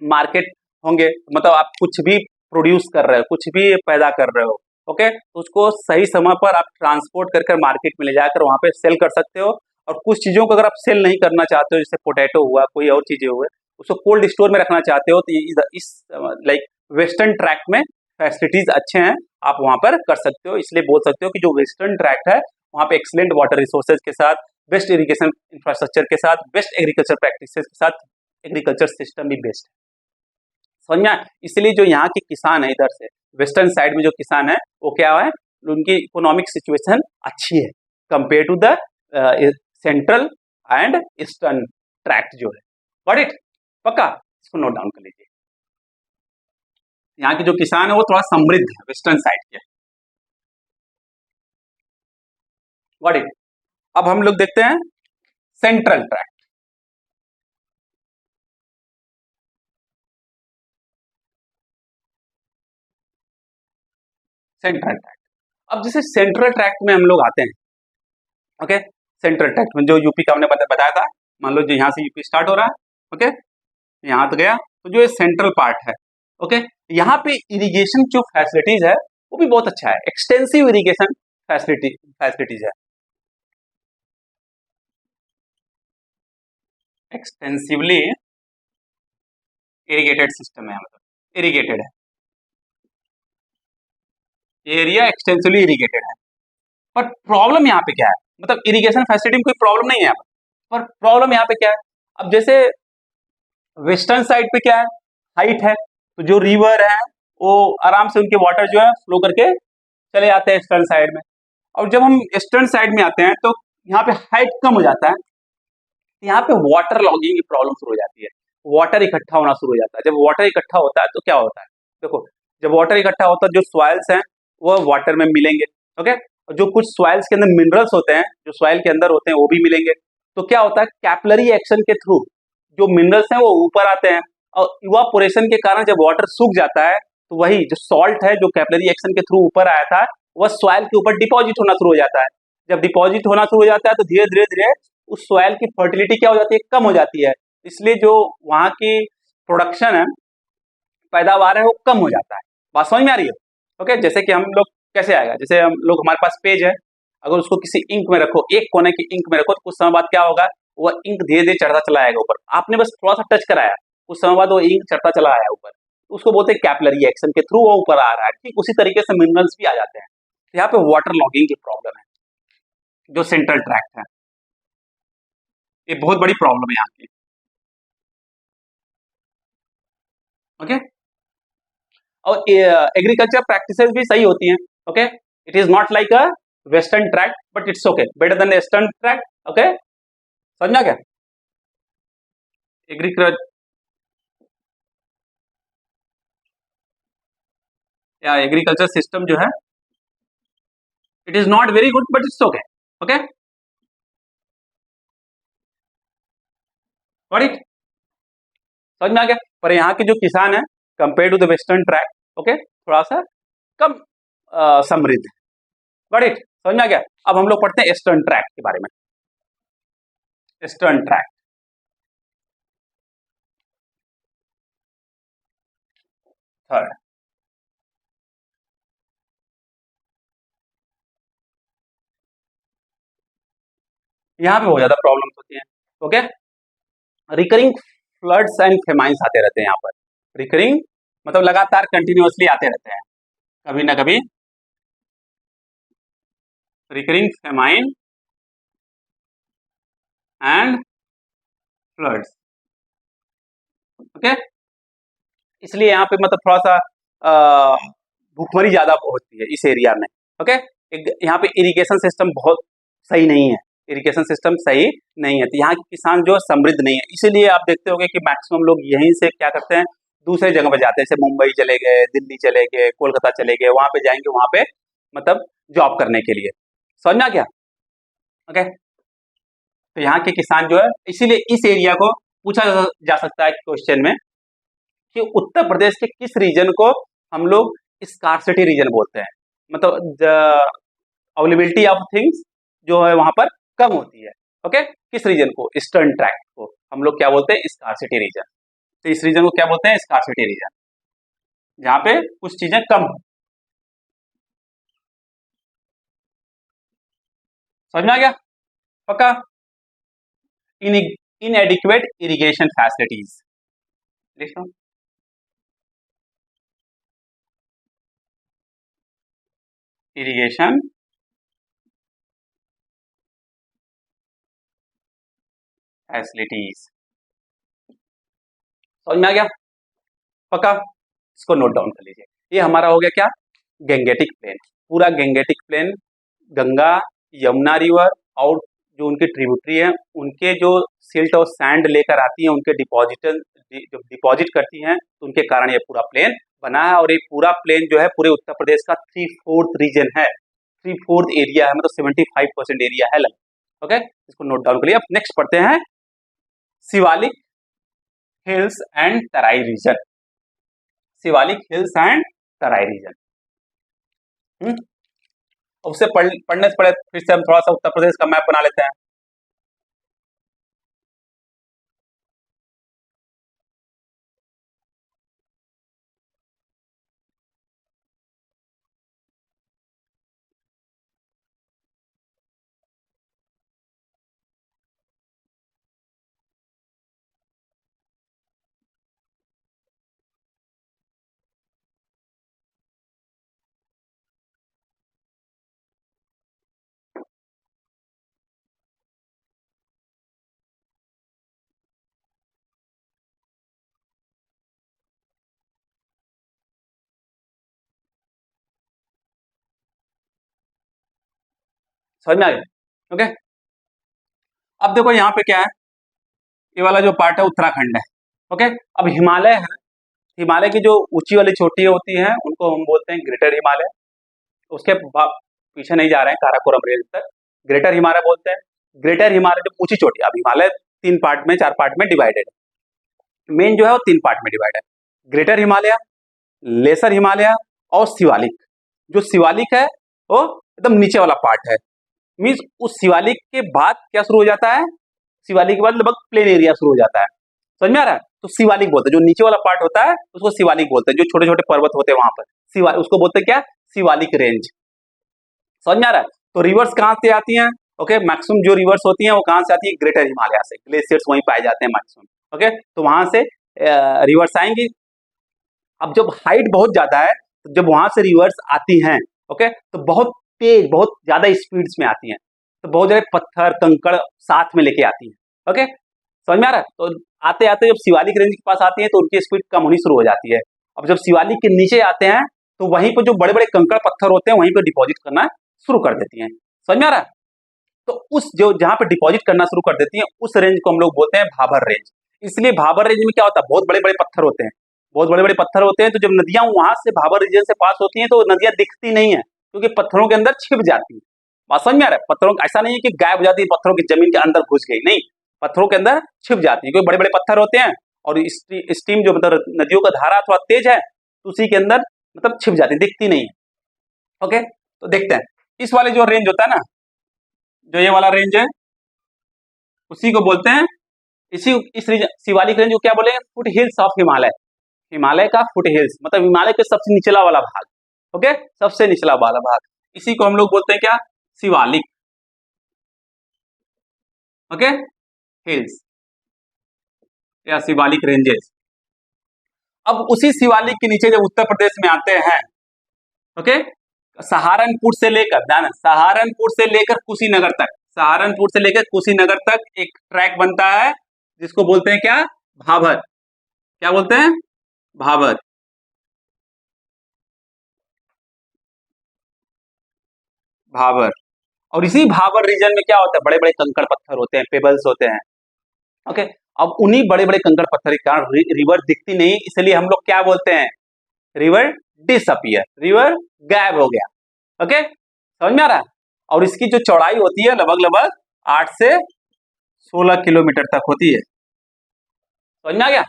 मार्केट होंगे, मतलब आप कुछ भी प्रोड्यूस कर रहे हो, कुछ भी पैदा कर रहे हो, ओके, तो उसको सही समय पर आप ट्रांसपोर्ट कर कर मार्केट में ले जाकर वहाँ पे सेल कर सकते हो। और कुछ चीज़ों को अगर आप सेल नहीं करना चाहते हो, जैसे पोटैटो हुआ, कोई और चीज़ें हुए, उसको कोल्ड स्टोर में रखना चाहते हो, तो इस लाइक वेस्टर्न ट्रैक में फैसिलिटीज अच्छे हैं, आप वहाँ पर कर सकते हो। इसलिए बोल सकते हो कि जो वेस्टर्न ट्रैक है वहाँ पे एक्सीलेंट वाटर रिसोर्सेज के साथ, बेस्ट इरिगेशन इंफ्रास्ट्रक्चर के साथ, बेस्ट एग्रीकल्चर प्रैक्टिसेस के साथ एग्रीकल्चर सिस्टम भी बेस्ट है। समझ में आया? इसलिए जो यहाँ के किसान है, इधर से वेस्टर्न साइड में जो किसान है, वो क्या है, उनकी इकोनॉमिक सिचुएशन अच्छी है compare to the central and eastern tract जो है। Got it? पक्का? इसको नोट डाउन कर लीजिए। यहाँ के जो किसान है वो थोड़ा समृद्ध है वेस्टर्न साइड के। Got it? अब हम लोग देखते हैं सेंट्रल ट्रैक्ट। सेंट्रल ट्रैक्ट, अब जैसे सेंट्रल ट्रैक्ट में हम लोग आते हैं, ओके, सेंट्रल ट्रैक्ट में जो यूपी का हमने बताया था, मान लो जो यहाँ से यूपी स्टार्ट हो रहा है, ओके, यहाँ तो गया, तो जो ये सेंट्रल पार्ट है, ओके, यहाँ पे इरिगेशन जो फैसिलिटीज है वो भी बहुत अच्छा है, एक्सटेंसिव इरिगेशन फैसिलिटीज है, एक्सटेंसिवली इरिगेटेड सिस्टम है, मतलब इरिगेटेड है, एरिया एक्सटेंसिवली इरिगेटेड है। पर प्रॉब्लम यहाँ पे क्या है, मतलब इरिगेशन फैसिलिटी में कोई प्रॉब्लम नहीं है यहाँ पर प्रॉब्लम यहाँ पे क्या है, अब जैसे वेस्टर्न साइड पे क्या है, हाइट है, तो जो रिवर है वो आराम से उनके वाटर जो है फ्लो करके चले जाते हैं ईस्टर्न साइड में। और जब हम ईस्टर्न साइड में आते हैं तो यहाँ पे हाइट कम हो जाता है, यहाँ पे वाटर लॉगिंग की प्रॉब्लम शुरू हो जाती है, वाटर इकट्ठा होना शुरू हो जाता है। जब वाटर इकट्ठा होता है तो क्या होता है, देखो, जब वाटर इकट्ठा होता है जो सॉइल्स हैं वो वाटर में मिलेंगे, ओके, और जो कुछ सॉइल्स के अंदर मिनरल्स होते हैं, जो सॉइल के अंदर होते हैं वो भी मिलेंगे। तो क्या होता है, कैपिलरी एक्शन के थ्रू जो मिनरल्स हैं वो ऊपर आते हैं, और इवापोरेशन के कारण जब वाटर सूख जाता है तो वही जो सॉल्ट है जो कैपिलरी एक्शन के थ्रू ऊपर आया था वह सॉइल के ऊपर डिपॉजिट होना शुरू हो जाता है। जब डिपॉजिट होना शुरू हो जाता है तो धीरे धीरे धीरे उस सॉइल की फर्टिलिटी क्या हो जाती है, कम हो जाती है। इसलिए जो वहाँ की प्रोडक्शन है, पैदावार है, वो कम हो जाता है। बात समझ में आ रही है? ओके, जैसे कि हम लोग कैसे आएगा, जैसे हम लोग, हमारे पास पेज है, अगर उसको किसी इंक में रखो, एक कोने की इंक में रखो, तो कुछ समय बाद क्या होगा, वह इंक धीरे धीरे चढ़ता चला आएगा ऊपर, आपने बस थोड़ा सा टच कराया, कुछ समय बाद वो इंक चढ़ता चला आया ऊपर, उसको बोलते हैं कैपिलरी एक्शन के थ्रू वो ऊपर आ रहा है। ठीक उसी तरीके से मिनरल्स भी आ जाते हैं। यहाँ पे वाटर लॉगिंग की प्रॉब्लम है, जो सेंट्रल ट्रैक्ट है, ये बहुत बड़ी प्रॉब्लम है यहाँ की। ओके, और एग्रीकल्चर प्रैक्टिसेस भी सही होती हैं, okay, it is not like a western track but it's okay, better than eastern track, okay, समझा क्या? एग्रीकल्चर या एग्रीकल्चर सिस्टम जो है, it is not very good but it's okay, okay, got it? समझ में आ गया? पर यहाँ के जो किसान है compare to the western track, okay, थोड़ा सा कम समृद्ध है। Got it? समझ में आ गया? अब हम लोग पढ़ते हैं ईस्टर्न ट्रैक के बारे में। ईस्टर्न ट्रैक, थर्ड, यहाँ पे बहुत ज्यादा प्रॉब्लम होती है, okay, recurring floods and famines आते रहते हैं यहाँ पर। रिकरिंग मतलब लगातार कंटिन्यूअसली आते रहते हैं, कभी ना कभी recurring famine and floods, okay, इसलिए यहाँ पे मतलब थोड़ा सा भूखमरी ज्यादा होती है इस एरिया में, ओके, यहाँ पे इरिगेशन सिस्टम बहुत सही नहीं है, इरिगेशन सिस्टम सही नहीं है, तो यहाँ के किसान जो समृद्ध नहीं है। इसीलिए आप देखते होंगे कि मैक्सिमम लोग यहीं से क्या करते हैं, दूसरे जगह पर जाते हैं, जैसे मुंबई चले गए, दिल्ली चले गए, कोलकाता चले गए, वहां पे जाएंगे, वहां पे मतलब जॉब करने के लिए। समझ में आ गया? ओके, तो यहाँ के किसान जो है, इसीलिए इस एरिया को पूछा जा सकता है क्वेश्चन में कि उत्तर प्रदेश के किस रीजन को हम लोग स्कार्सिटी रीजन बोलते हैं, मतलब अवेलेबिलिटी ऑफ थिंग्स जो है वहां पर कम होती है। ओके, किस रीजन को? ईस्टर्न ट्रैक्ट को हम लोग क्या बोलते हैं? Scarcity region. तो इस रीजन को क्या बोलते हैं? स्कार्सिटी रीजन, जहां पे कुछ चीजें कम हो। समझ में आ गया? पक्का? इनएडिक्वेट इरिगेशन फैसिलिटीज लिख लो। इरिगेशन फैसिलिटीज, समझ में आ गया? पक्का? इसको नोट डाउन कर लीजिए। ये हमारा हो गया क्या? Gangetic plain. पूरा gangetic plain Ganga, Yamuna river और जो उनके ट्रिब्यूटरी हैं, उनके जो सिल्ट और सैंड लेकर आती हैं, उनके जो डिपॉजिट करती हैं, तो उनके कारण ये पूरा प्लेन बना है। और ये पूरा प्लेन जो है पूरे उत्तर प्रदेश का 3/4 रीजन है, 3/4 एरिया है, मतलब 75% एरिया है लगभग। ओके, इसको नोट डाउन करिए। अब नेक्स्ट पढ़ते हैं Shivalik hills and Terai region. Shivalik hills and Terai region, उससे पढ़ने से पहले फिर से हम थोड़ा सा उत्तर प्रदेश का मैप बना लेते हैं। समझ में आ गया? ओके, अब देखो यहाँ पे क्या है, ये वाला जो पार्ट है उत्तराखंड है। ओके, अब हिमालय है, हिमालय की जो ऊंची वाली चोटियां होती हैं उनको हम बोलते हैं ग्रेटर हिमालय। उसके पीछे नहीं जा रहे हैं, काराकोरम रेंज तक ग्रेटर हिमालय बोलते हैं। ग्रेटर हिमालय जो ऊंची चोटी, अब हिमालय 3 पार्ट में 4 पार्ट में डिवाइडेड है, मेन जो है वो 3 पार्ट में डिवाइड है, ग्रेटर हिमालय, लेसर हिमालय और शिवालिक। जो शिवालिक है वो एकदम नीचे वाला पार्ट है, मीन्स उस शिवालिक के बाद क्या शुरू हो जाता है? शिवालिक के बाद लगभग प्लेन एरिया शुरू हो जाता है। समझ में आ रहा है? तो शिवालिक बोलते हैं, जो नीचे वाला पार्ट होता है उसको शिवालिक बोलते हैं, जो छोटे छोटे पर्वत होते हैं वहां पर उसको बोलते हैं क्या? शिवालिक रेंज। समझ में आ रहा है? तो रिवर्स कहाँ से आती हैं? ओके, मैक्सिमम जो रिवर्स होती हैं वो कहाँ से आती है? ग्रेटर हिमालय से, ग्लेशियर्स वहीं पाए जाते हैं मैक्सिमम। ओके, तो वहां से रिवर्स आएंगी। अब जब हाइट बहुत ज्यादा है, तो जब वहां से रिवर्स आती हैं, ओके, तो बहुत तेज, बहुत ज्यादा स्पीड्स में आती हैं, तो बहुत ज्यादा पत्थर कंकड़ साथ में लेके आती हैं। ओके, समझ में आ रहा है? तो आते आते जब शिवालिक रेंज के पास आती है तो उनकी स्पीड कम होनी शुरू हो जाती है। अब जब शिवालिक के नीचे आते हैं तो वहीं पर जो बड़े बड़े कंकड़ पत्थर होते हैं वहीं पर डिपॉजिट करना शुरू कर देती हैं। समझ में आ रहा है? तो उस जो जहां पे डिपॉजिट करना शुरू कर देती हैं उस रेंज को हम लोग बोलते हैं भाबर रेंज। इसलिए भाबर रेंज में क्या होता है? बहुत बड़े बड़े पत्थर होते हैं, बहुत बड़े बड़े पत्थर होते हैं, तो जब नदियां वहां से भाबर रीजन से पास होती हैं तो नदियां दिखती नहीं है, क्योंकि पत्थरों के अंदर छिप जाती है। बात समझ में आ रहा है? पत्थरों ऐसा नहीं है कि गायब हो जाती है, पत्थरों की जमीन के अंदर घुस गई, नहीं, पत्थरों के अंदर छिप जाती है, क्योंकि बड़े बड़े पत्थर होते हैं और स्टीम जो मतलब नदियों का धारा थोड़ा तेज है तो उसी के अंदर मतलब छिप जाती है, दिखती नहीं है। ओके, तो देखते हैं इस वाले जो रेंज होता है ना, जो ये वाला रेंज है उसी को बोलते हैं, इसी इस शिवालिक रेंज को क्या बोलेंगे? Foot hills of Himalaya. Himalaya का फुट हिल्स मतलब हिमालय के सबसे निचला वाला भाग। ओके, सबसे निचला वाला भाग, इसी को हम लोग बोलते हैं क्या? शिवालिक। ओके, हिल्स या शिवालिक रेंजेस। अब उसी शिवालिक के नीचे जब उत्तर प्रदेश में आते हैं, ओके, सहारनपुर से लेकर, ध्यान, सहारनपुर से लेकर कुशीनगर तक, सहारनपुर से लेकर कुशीनगर तक एक ट्रैक बनता है जिसको बोलते हैं क्या? भाबर। क्या बोलते हैं? भाबर। भाबर। और इसी भाबर रीजन में क्या होता है, बड़े बड़े कंकड़ पत्थर होते हैं, पेबल्स होते हैं। ओके, अब उन्हीं बड़े बड़े कंकड़ पत्थर के कारण रिवर दिखती नहीं, इसलिए हम लोग क्या बोलते हैं, रिवर डिसअपियर, रिवर गायब हो गया। ओके, समझ में आ रहा है। और इसकी जो चौड़ाई होती है लगभग लगभग 8 से 16 किलोमीटर तक होती है। समझ में आ गया।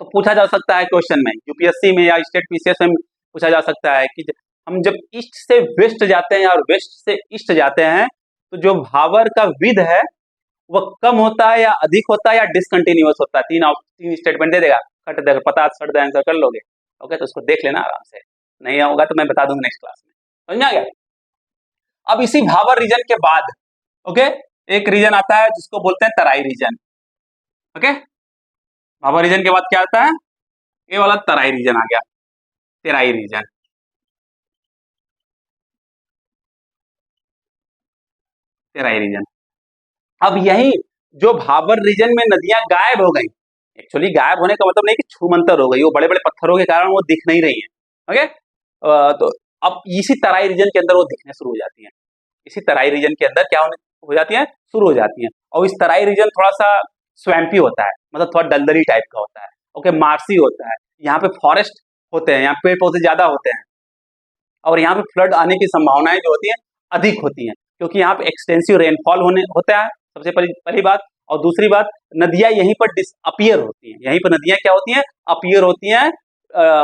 तो पूछा जा सकता है क्वेश्चन में, यूपीएससी में या स्टेट पीसीएस में पूछा जा सकता है कि हम जब ईस्ट से वेस्ट जाते हैं और वेस्ट से ईस्ट जाते हैं तो जो भाबर का विद है वह कम होता है या अधिक होता है या डिसकंटिन्यूअस होता है। तीन स्टेटमेंट दे देगा, कट देगा, पता सट दे आंसर कर लोगे। ओके, तो उसको देख लेना आराम से, नहीं होगा तो मैं बता दूंगा नेक्स्ट क्लास में। समझ में आ गया। अब इसी भाबर रीजन के बाद ओके एक रीजन आता है जिसको बोलते हैं तराई रीजन। ओके, भाबर रीजन के बाद क्या आता है, ये वाला तराई रीजन आ गया, तेराई रीजन। तेराई रीजन, अब यही जो भाबर रीजन में नदियां गायब हो गई, एक्चुअली गायब होने का मतलब नहीं कि छूमंतर हो गई, वो बड़े बड़े पत्थरों के कारण वो दिख नहीं रही है। ओके, तो अब इसी तराई रीजन के अंदर वो दिखने शुरू हो जाती है। इसी तराई रीजन के अंदर क्या हो जाती है, शुरू हो जाती है। और इस तराई रीजन थोड़ा सा स्वैम्पी होता है, मतलब थोड़ा दलदली टाइप का होता है। ओके, मार्सी होता है, यहाँ पे फॉरेस्ट होते हैं, यहाँ पेड़ पौधे ज्यादा होते हैं और यहाँ पे फ्लड आने की संभावनाएं जो होती हैं अधिक होती हैं, क्योंकि यहाँ पे एक्सटेंसिव रेनफॉल होता है, सबसे पहली बात। और दूसरी बात, नदियां यहीं पर डिसअपियर होती हैं, यहीं पर नदियां क्या होती हैं, अपीयर होती हैं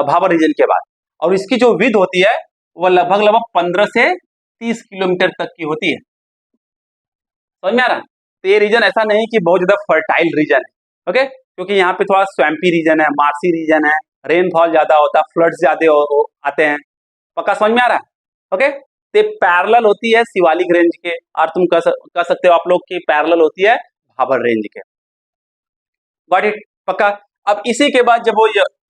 भाबर रीजन के बाद। और इसकी जो विद होती है वह लगभग लगभग 15 से 30 किलोमीटर तक की होती है। समझ में आ रहा है। तो ये रीजन ऐसा नहीं कि बहुत ज्यादा फर्टाइल रीजन है। ओके, क्योंकि यहाँ पे थोड़ा स्वैम्पी रीजन है, मार्सी रीजन है, रेनफॉल ज्यादा होता है, फ्लड्स ज्यादा आते हैं। पक्का समझ में आ रहा है। ओके, तो पैरेलल होती है शिवालिक रेंज के, और तुम कह सकते हो आप लोग की पैरेलल होती है भाबर रेंज के। गॉट इट, पक्का। अब इसी के बाद जब वो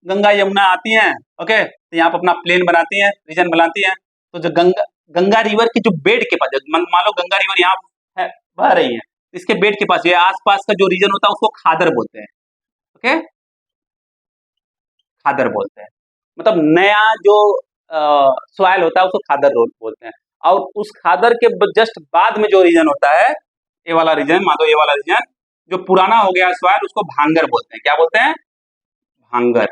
गंगा यमुना आती हैं, ओके, तो यहाँ पर अपना प्लेन बनाती हैं, रीजन बनाती हैं। तो जो गंगा रिवर की जो बेड के पास, मान लो गंगा रिवर यहाँ है, बह रही है, इसके बेड के पास ये आसपास का जो रीजन होता है उसको खादर बोलते हैं। ओके, खादर बोलते हैं, मतलब नया जो सॉइल होता है उसको खादर रोड बोलते हैं। और उस खादर के जस्ट बाद में जो रीजन होता है, ये वाला रीजन, मान लो ये वाला रीजन जो पुराना हो गया सॉइल उसको भांगर बोलते हैं। क्या बोलते हैं, भांगर।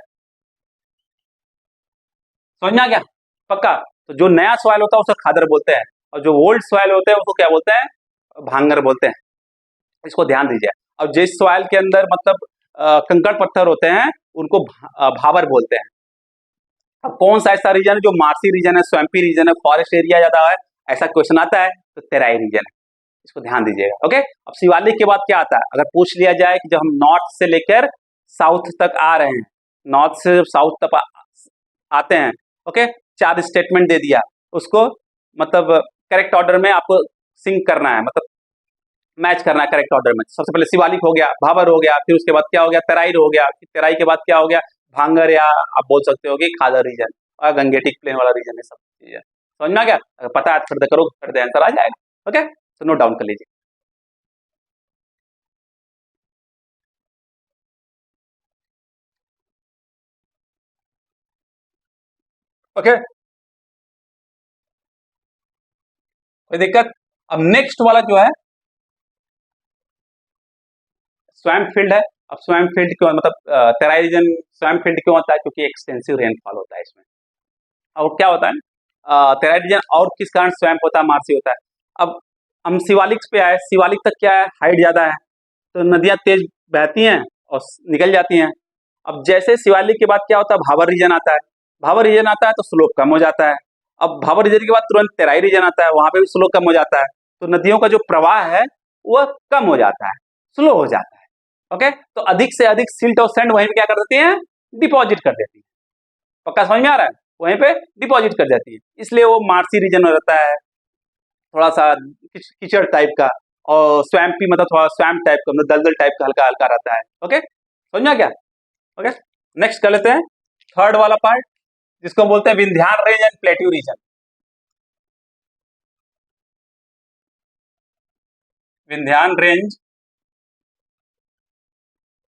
समझ में आ गया, पक्का। तो जो नया सॉइल होता है उसको खादर बोलते हैं, और जो ओल्ड सॉइल होते हैं उसको क्या बोलते हैं, भांगर बोलते हैं। इसको ध्यान दीजिए। और जिस सॉइल के अंदर मतलब कंकड़ पत्थर होते हैं उनको भाबर बोलते हैं। अब कौन सा ऐसा रीजन है जो मार्सी रीजन है, स्वैम्पी रीजन है, फॉरेस्ट एरिया ज्यादा है, ऐसा क्वेश्चन आता है तो तेराई रीजन है। इसको ध्यान दीजिएगा। ओके, अब शिवालिक के बाद क्या आता है, अगर पूछ लिया जाए कि जब हम नॉर्थ से लेकर साउथ तक आ रहे हैं, नॉर्थ से साउथ तक आते हैं, ओके, 4 स्टेटमेंट दे दिया, उसको मतलब करेक्ट ऑर्डर में आपको सिंक करना है, मतलब मैच करना है करेक्ट ऑर्डर में। सबसे पहले शिवालिक हो गया, भाबर हो गया, फिर उसके बाद क्या हो गया, तराई हो गया, फिर तराई के बाद क्या हो गया, भांगर, या आप बोल सकते हो कि खादर रीजन और गंगेटिक प्लेन वाला रीजन है, सब चीजें समझ में आ गया। अगर पता है फट करो, फट दे आंसर आ जाएगा। ओके, तो नोट डाउन कर लीजिए। ओके, कोई दिक्कत। अब नेक्स्ट वाला जो है स्वैम्प फील्ड है। अब स्वैम्प फील्ड क्यों, मतलब तेराई रीजन स्वैम्प फील्ड क्यों होता है, क्योंकि एक्सटेंसिव रेनफॉल होता है इसमें। और क्या होता है तेराई रीजन, और किस कारण स्वैम्प होता है, मार्सी होता है। अब हम शिवालिक पे आए, शिवालिक तक क्या है, हाइट ज्यादा है, तो नदियां तेज बहती हैं और निकल जाती हैं। अब जैसे शिवालिक के बाद क्या होता है, भाबर रीजन आता है, भाबर रीजन आता है तो स्लोप कम हो जाता है। अब भाबर रीजन के बाद तुरंत तेराई रीजन आता है, वहां पे भी स्लोप कम हो जाता है, तो नदियों का जो प्रवाह है वह कम हो जाता है, स्लो हो जाता है। ओके, तो अधिक से अधिक सिल्ट और सैंड वहीं पे क्या कर देती हैं, डिपॉजिट कर देती है। पक्का समझ में आ रहा है, वहीं पे डिपॉजिट कर जाती है, इसलिए वो मार्सी रीजन में रहता है, थोड़ा सा कीचड़ टाइप का, और स्वैम्पी मतलब थोड़ा स्वैम्प टाइप का, मतलब दलदल टाइप का हल्का हल्का रहता है। ओके, समझ में आ गया। ओके, नेक्स्ट कर लेते हैं थर्ड वाला पार्ट, जिसको बोलते हैं Vindhyan range and plateau reason. Vindhyan range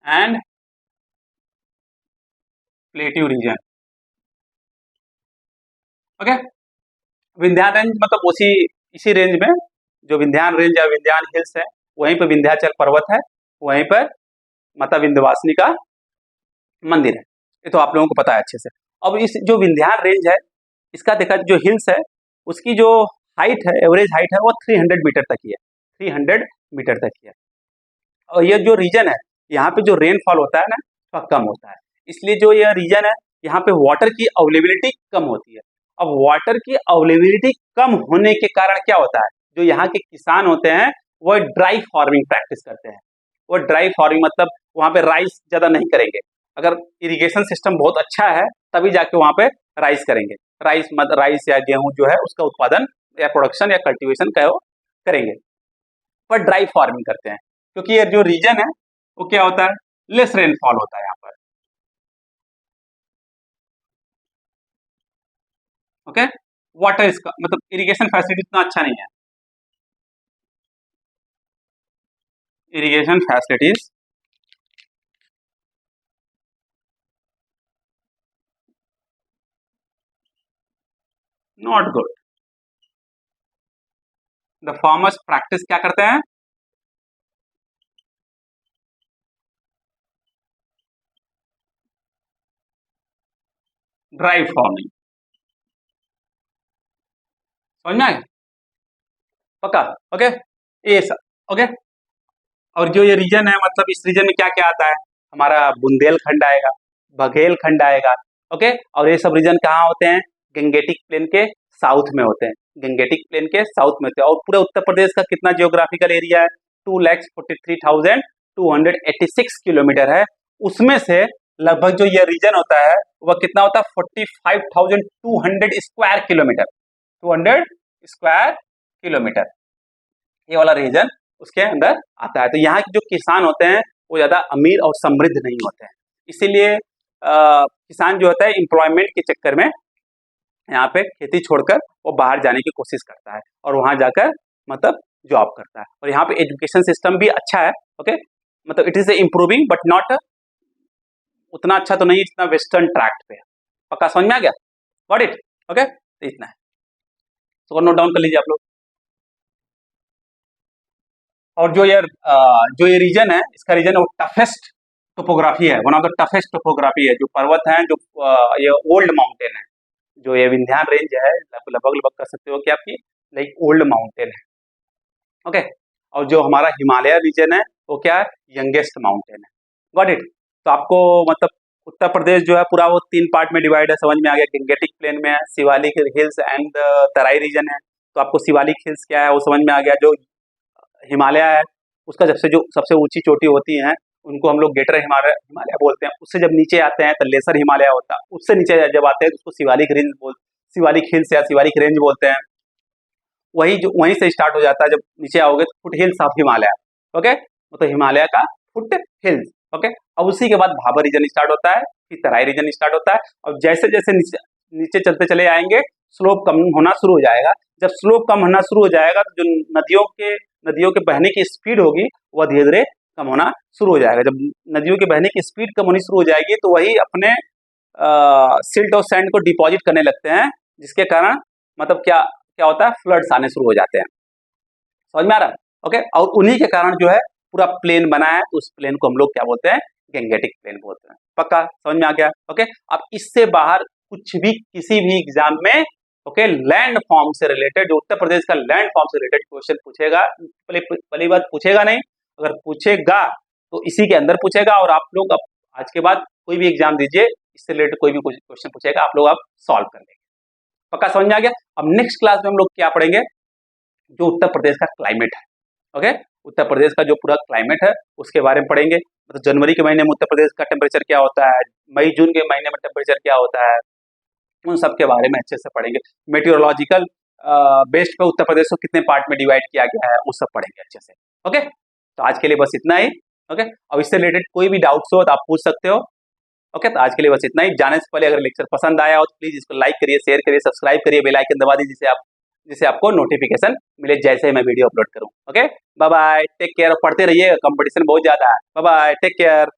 and plateau reason. Okay, Vindhyan range मतलब उसी इसी रेंज में जो विंध्यान रेंज या विंध्यान हिल्स है, वहीं पर विंध्याचल पर्वत है, वहीं पर माता विंध्यवासिनी का मंदिर है। ये तो आप लोगों को पता है अच्छे से। अब इस जो विंध्यान रेंज है, इसका देखा जो हिल्स है, उसकी जो हाइट है, एवरेज हाइट है, वो 300 मीटर तक ही है, 300 मीटर तक ही है। और ये जो रीजन है, यहाँ पे जो रेनफॉल होता है ना, थोड़ा कम होता है, इसलिए जो ये रीजन है, यहाँ पे वाटर की अवेलेबिलिटी कम होती है। अब वाटर की अवेलेबिलिटी कम होने के कारण क्या होता है, जो यहाँ के किसान होते हैं वो ड्राई फार्मिंग प्रैक्टिस करते हैं। वो ड्राई फार्मिंग मतलब वहाँ पे राइस ज़्यादा नहीं करेंगे, अगर इरिगेशन सिस्टम बहुत अच्छा है तभी जाके वहाँ पे राइस करेंगे। राइस या गेहूं जो है उसका उत्पादन या प्रोडक्शन या कल्टीवेशन का वो करेंगे, पर ड्राई फार्मिंग करते हैं, क्योंकि ये जो रीजन है वो क्या होता है, लेस रेनफॉल होता है यहाँ पर। ओके, वाटर इसका मतलब इरिगेशन फैसिलिटी इतना अच्छा नहीं है, irrigation facilities not good. The farmers practice क्या करते हैं, ड्राई फार्मिंग। समझ में आया, पक्का। ओके, ये सब ओके। और जो ये रीजन है, मतलब इस रीजन में क्या क्या आता है, हमारा बुंदेलखंड आएगा, बघेलखंड आएगा। ओके, और ये सब रीजन कहाँ होते हैं, गंगेटिक प्लेन के साउथ में होते हैं, गंगेटिक प्लेन के साउथ में होते हैं। और पूरे उत्तर प्रदेश का कितना जियोग्राफिकल एरिया है, 2,43,286 किलोमीटर है। उसमें से लगभग जो ये रीजन होता है वह कितना होता है, 45,200 स्क्वायर किलोमीटर, 200 स्क्वायर किलोमीटर, ये वाला रीजन उसके अंदर आता है। तो यहाँ के जो किसान होते हैं वो ज़्यादा अमीर और समृद्ध नहीं होते हैं, इसीलिए किसान जो होता है एम्प्लॉयमेंट के चक्कर में यहाँ पे खेती छोड़कर वो बाहर जाने की कोशिश करता है और वहाँ जाकर मतलब जॉब करता है। और यहाँ पे एजुकेशन सिस्टम भी अच्छा है। ओके, मतलब it is improving but not उतना अच्छा तो नहीं जितना वेस्टर्न ट्रैक्ट पे है। पक्का समझ में आ गया, गॉट इट। ओके, तो इतना है, तो नोट डाउन कर लीजिए आप लोग। और जो ये रीजन है, इसका रीजन है वो टफेस्ट टोपोग्राफी है, one of the toughest topography है। जो पर्वत है, जो ये ओल्ड माउंटेन है, जो ये विंध्यान रेंज है, लगभग लगभग कर सकते हो कि आपकी लाइक ओल्ड माउंटेन है। ओके, और जो हमारा हिमालय रीजन है वो क्या है, यंगेस्ट माउंटेन है। Got it. तो आपको मतलब उत्तर प्रदेश जो है पूरा वो 3 पार्ट में डिवाइड है, समझ में आ गया। गंगेटिक प्लेन में है, Shivalik hills and Terai region है। तो आपको शिवालिक हिल्स क्या है वो समझ में आ गया। जो हिमालय है उसका जो सबसे ऊंची चोटी होती है उनको हम लोग ग्रेटर हिमालय हिमालय बोलते हैं। उससे जब नीचे आते हैं तो लेसर हिमालय होता है, उससे नीचे जब आते हैं तो उसको शिवालिक हिल्स या शिवालिक रेंज बोलते हैं। वहीं से स्टार्ट हो जाता है, जब नीचे आओगे तो foot hills of Himalaya. Okay, तो हिमालय का फुट हिल्स। ओके, अब उसी के बाद भाबर रीजन स्टार्ट होता है, फिर तराई रीजन स्टार्ट होता है। और जैसे जैसे नीचे चलते चले आएंगे स्लोप कम होना शुरू हो जाएगा। जब स्लोप कम होना शुरू हो जाएगा तो जो नदियों के बहने की स्पीड होगी वह धीरे धीरे कम होना शुरू हो जाएगा। जब नदियों के बहने की स्पीड कम होनी शुरू हो जाएगी तो वही अपने सिल्ट और सैंड को डिपॉजिट करने लगते हैं, जिसके कारण मतलब क्या क्या होता है, फ्लड्स आने शुरू हो जाते हैं। समझ में आ रहा है। ओके, और उन्हीं के कारण जो है पूरा प्लेन बना है, तो उस प्लेन को हम लोग क्या बोलते हैं, गैंगेटिक प्लेन बोलते हैं। पक्का समझ में आ गया। ओके, अब इससे बाहर कुछ भी किसी भी एग्जाम में ओके लैंड फॉर्म से रिलेटेड, जो उत्तर प्रदेश का लैंड फॉर्म से रिलेटेड क्वेश्चन पूछेगा, पहली बात पूछेगा नहीं, अगर पूछेगा तो इसी के अंदर पूछेगा। और आप लोग अब आज के बाद कोई भी एग्जाम दीजिए, इससे रिलेटेड कोई भी क्वेश्चन पूछेगा, आप लोग अब सॉल्व कर लेंगे। पक्का समझ में आ गया। अब नेक्स्ट क्लास में हम लोग क्या पढ़ेंगे, जो उत्तर प्रदेश का क्लाइमेट है। ओके, उत्तर प्रदेश का जो पूरा क्लाइमेट है उसके बारे में पढ़ेंगे। मतलब जनवरी के महीने में उत्तर प्रदेश का टेम्परेचर क्या होता है, मई जून के महीने में टेम्परेचर क्या होता है, उन सब के बारे में अच्छे से पढ़ेंगे। मेटेरोलॉजिकल बेस्ड पे उत्तर प्रदेश को कितने पार्ट में डिवाइड किया गया है वो सब पढ़ेंगे अच्छे से। ओके, तो आज के लिए बस इतना ही। ओके, अब इससे रिलेटेड कोई भी डाउट्स हो तो आप पूछ सकते हो। ओके, तो आज के लिए बस इतना ही। जाने से पहले अगर लेक्चर पसंद आया हो तो प्लीज इसको लाइक करिए, शेयर करिए, सब्सक्राइब करिए, बेल आइकन दबा दीजिए जिससे आपको नोटिफिकेशन मिले जैसे ही मैं वीडियो अपलोड करूं। Okay, bye bye, take care. पढ़ते रहिए, कंपटीशन बहुत ज्यादा है। Bye bye, take care.